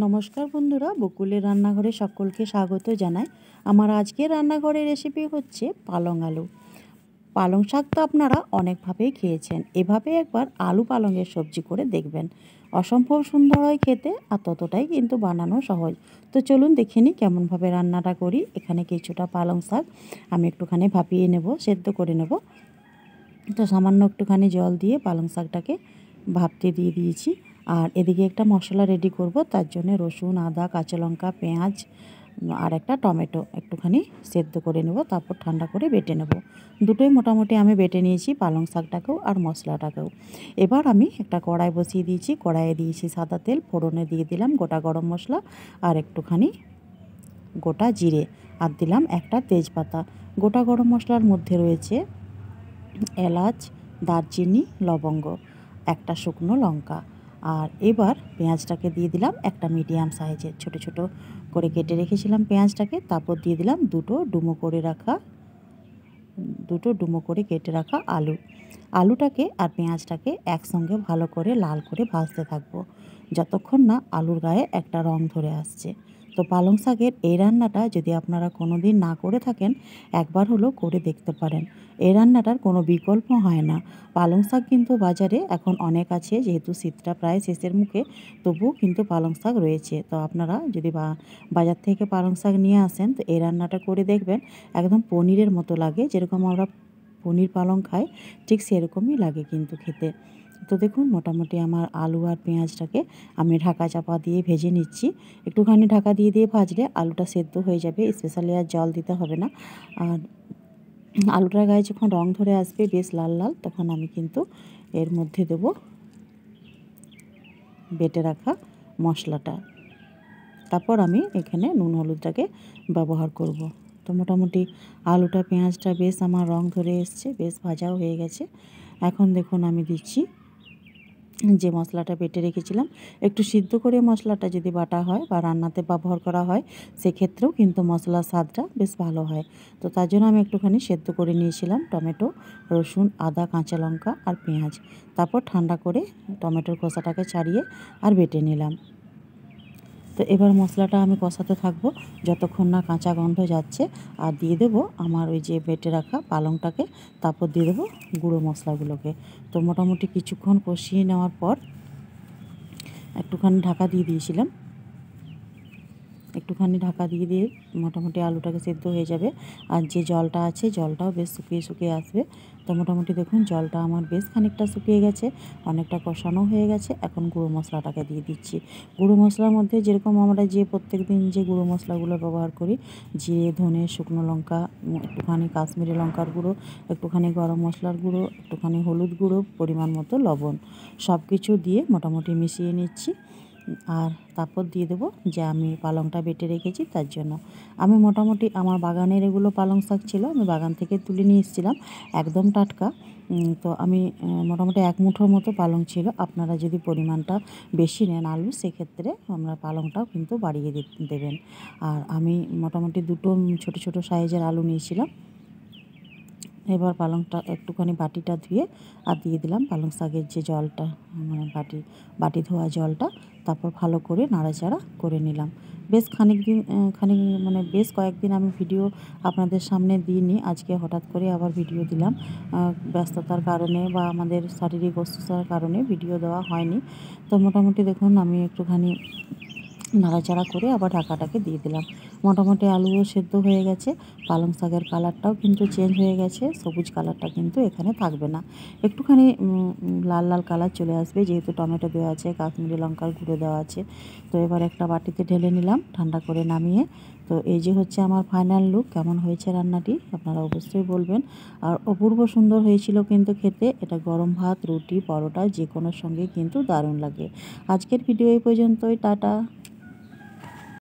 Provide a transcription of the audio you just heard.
নমস্কার বন্ধুরা, বকুলের রান্নাঘরে সকলকে স্বাগত জানাই। আমার আজকের রান্নাঘরের রেসিপি হচ্ছে পালং আলু। পালং শাক তো আপনারা অনেকভাবেই খেয়েছেন, এভাবে একবার আলু পালংয়ের সবজি করে দেখবেন। অসম্ভব সুন্দর হয় খেতে, আর ততটাই কিন্তু বানানো সহজ। তো চলুন দেখে নিই কেমনভাবে রান্নাটা করি। এখানে কিছুটা পালং শাক আমি একটুখানি ভাপিয়ে নেব, সেদ্ধ করে নেব। তো সামান্য একটুখানি জল দিয়ে পালং শাকটাকে ভাপতে দিয়ে দিয়েছি। আর এদিকে একটা মশলা রেডি করব, তার জন্য রসুন, আদা, কাঁচা লঙ্কা, পেঁয়াজ আর একটা টমেটো একটুখানি সেদ্ধ করে নেব, তারপর ঠান্ডা করে বেটে নেব। দুটোই মোটামুটি আমি বেটে নিয়েছি, পালং শাকটাকেও আর মশলাটাকেও। এবার আমি একটা কড়াই বসিয়ে দিয়েছি, কড়াইয়ে দিয়েছি সাদা তেল, ফোড়নে দিয়ে দিলাম গোটা গরম মশলা আর একটুখানি গোটা জিরে, আর দিলাম একটা তেজপাতা। গোটা গরম মশলার মধ্যে রয়েছে এলাচ, দারচিনি, লবঙ্গ, একটা শুকনো লঙ্কা। আর এবার পেঁয়াজটাকে দিয়ে দিলাম, একটা মিডিয়াম সাইজের ছোট ছোট করে কেটে রেখেছিলাম পেঁয়াজটাকে। তারপর দিয়ে দিলাম দুটো ডুমো করে কেটে রাখা আলু। আলুটাকে আর পেঁয়াজটাকে একসঙ্গে ভালো করে লাল করে ভাজতে থাকবো, যতক্ষণ না আলুর গায়ে একটা রং ধরে আসছে। তো পালং শাকের এই রান্নাটা যদি আপনারা কোনো দিন না করে থাকেন, একবার হলেও করে দেখতে পারেন। এই রান্নাটার কোনো বিকল্প হয় না। পালং শাক কিন্তু বাজারে এখন অনেক আছে, যেহেতু শীতটা প্রায় শেষের মুখে, তবুও কিন্তু পালং শাক রয়েছে। তো আপনারা যদি বাজার থেকে পালং শাক নিয়ে আসেন, তো এই রান্নাটা করে দেখবেন, একদম পনিরের মতো লাগে। যেরকম আমরা পনির পালং খাই, ঠিক সেরকমই লাগে কিন্তু খেতে। তো দেখুন, মোটামুটি আমার আলু আর পেঁয়াজটাকে আমি ঢাকা চাপা দিয়ে ভেজে নিচ্ছি। একটুখানি ঢাকা দিয়ে দিয়ে ভাজলে আলুটা সেদ্ধ হয়ে যাবে, স্পেশালি আর জল দিতে হবে না। আর আলুটার গায়ে যখন রং ধরে আসবে বেশ লাল লাল, তখন আমি কিন্তু এর মধ্যে দেব বেটে রাখা মশলাটা। তারপর আমি এখানে নুন হলুদটাকে ব্যবহার করব। তো মোটামুটি আলুটা পেঁয়াজটা বেশ আমার রং ধরে এসছে, বেশ ভাজাও হয়ে গেছে। এখন দেখুন আমি দিচ্ছি যে মশলাটা বেটে রেখেছিলাম। একটু সিদ্ধ করে মশলাটা যদি বাটা হয় বা রান্নাতে ব্যবহার করা হয়, সেক্ষেত্রেও কিন্তু মশলার স্বাদটা বেশ ভালো হয়। তো তার জন্য আমি একটুখানি সেদ্ধ করে নিয়েছিলাম টমেটো, রসুন, আদা, কাঁচা লঙ্কা আর পেঁয়াজ। তারপর ঠান্ডা করে টমেটোর খোসাটাকে ছাড়িয়ে আর বেটে নিলাম। তো এবার মশলাটা আমি কষাতে থাকবো যতক্ষণ না কাঁচা গন্ধ যাচ্ছে। আর দিয়ে দেবো আমার ওই যে বেটে রাখা পালংটাকে, তারপর দিয়ে দেবো গুঁড়ো মশলাগুলোকে। তো মোটামুটি কিছুক্ষণ কষিয়ে নেওয়ার পর একটুখানি ঢাকা দিয়ে দিয়েছিলাম। একটুখানি ঢাকা দিয়ে দিয়ে মোটামুটি আলুটাকে সেদ্ধ হয়ে যাবে। আর যে জলটা আছে, জলটাও বেশ শুকিয়ে শুকিয়ে আসবে। তো মোটামুটি দেখুন, জলটা আমার বেশ খানিকটা শুকিয়ে গেছে, অনেকটা কষানো হয়ে গেছে। এখন গুঁড়ো মশলাটাকে দিয়ে দিচ্ছি। গুঁড়ো মশলার মধ্যে যেরকম আমরা যে প্রত্যেক দিন যে গুঁড়ো মশলাগুলো ব্যবহার করি, জিরে, ধনে, শুকনো লঙ্কা, একটুখানি কাশ্মীরি লঙ্কার গুঁড়ো, একটুখানি গরম মশলার গুঁড়ো, একটুখানি হলুদ গুঁড়ো, পরিমাণ মতো লবণ, সব কিছু দিয়ে মোটামুটি মিশিয়ে নিচ্ছি। আর তারপর দিয়ে দেবো যে আমি পালংটা বেটে রেখেছি, তার জন্য আমি মোটামুটি আমার বাগানের এগুলো পালং শাক ছিল, আমি বাগান থেকে তুলে নিয়ে এসেছিলাম, একদম টাটকা। তো আমি মোটামুটি এক মুঠোর মতো পালং ছিল। আপনারা যদি পরিমাণটা বেশি নেন আলু, সেক্ষেত্রে আমরা পালংটাও কিন্তু বাড়িয়ে দেবেন। আর আমি মোটামুটি দুটো ছোট ছোট সাইজের আলু নিয়েছিলাম। এবার পালংটা একটুখানি বাটিটা ধুয়ে আর দিয়ে দিলাম পালং শাকের যে জলটা, মানে বাটি ধোয়া জলটা। তারপর ভালো করে নাড়াচাড়া করে নিলাম। বেশ মানে বেশ কয়েকদিন আমি ভিডিও আপনাদের সামনে দিইনি, আজকে হঠাৎ করে আবার ভিডিও দিলাম। ব্যস্ততার কারণে বা আমাদের শারীরিক অসুস্থতার কারণে ভিডিও দেওয়া হয়নি। তো মোটামুটি দেখুন, আমি একটুখানি নাড়াচাড়া করে আবার ঢাকাটাকে দিয়ে দিলাম। মোটামুটি আলুও সেদ্ধ হয়ে গেছে, পালং শাকের কালারটাও কিন্তু চেঞ্জ হয়ে গেছে, সবুজ কালারটা কিন্তু এখানে থাকবে না, একটুখানি লাল লাল কালার চলে আসবে, যেহেতু টমেটো দেওয়া আছে, কাশ্মীরি লঙ্কার গুঁড়ো দেওয়া আছে। তো এবার একটা বাটিতে ঢেলে নিলাম, ঠান্ডা করে নামিয়ে। তো এই যে হচ্ছে আমার ফাইনাল লুক। কেমন হয়েছে রান্নাটি আপনারা অবশ্যই বলবেন। আর অপূর্ব সুন্দর হয়েছিল কিন্তু খেতে। এটা গরম ভাত, রুটি, পরোটা যে কোনোর সঙ্গে কিন্তু দারুণ লাগে। আজকের ভিডিও এই পর্যন্তই। টাটা।